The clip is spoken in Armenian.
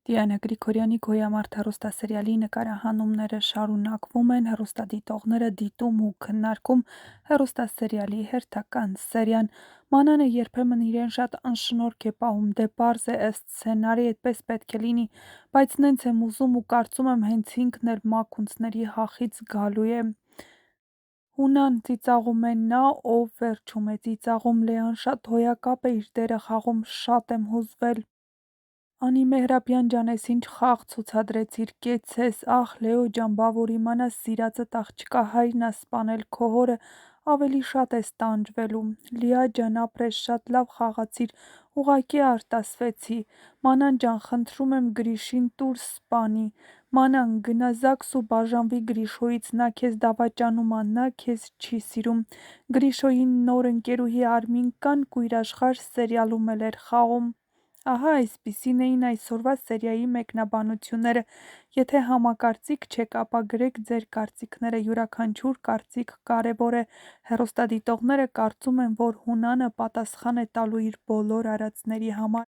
Դիանա Գրիգորյանի «Գոյամարտ» հեռուստասերիալի նկարահանումները շարունակվում են, հեռուստադիտողները դիտում ու քննարկում հեռուստասերիալի հերթական սերիան։ Մանանը երբեմն իրեն շատ անշնորհք է պահում, դե պարզ է, ըստ սցենարի էդպես պետք է լինի, բայց նենց եմ ուզում ու կարծում եմ հենց ինքն էլ մաքունցների հախից գալու է։ Հունան ծիծաղում է նա, ով վերջում է ծիծաղում, Լեան շատ հոյակապ է իր դերը խաղում, շատ եմ հուզվել։ Անի Մեհրաբյան ջան, էս ինչ խաղ ցուցադրեցիր, կեցցես, ախ Լեո ջան, բա որ իմանաս սիրածդ աղջկա հայրն ա սպանել քո հորը, ավելի շատ ես տանջվելու։ Լիա ջան, ապրես, շատ լավ խաղացիր, ուղղակի արտասվեցի։ Մանան ջան, խնդրում եմ Գրիշին տուր սպանի։ Մանան, գնա ԶԱԳՍ ու բաժանվի Գրիշոյից, նա քեզ դավաճանում ա, նա քեզ չի սիրում։ Գրիշոյի նոր ընկերուհի Արմինկան Կույրաշխարհ սերիալում էլ էր խաղում։ Ահա այսպիսին էին այսօրվա սերիայի մեկնաբանությունները։ Եթե համակարծիք չեք, ապա գրեք ձեր կարծիքները, յուրաքանչյուր կարծիք կարևոր է։ Հեռուստադիտողները կարծում են, որ Հունանը պատասխան է տալու իր բոլոր արածների համար։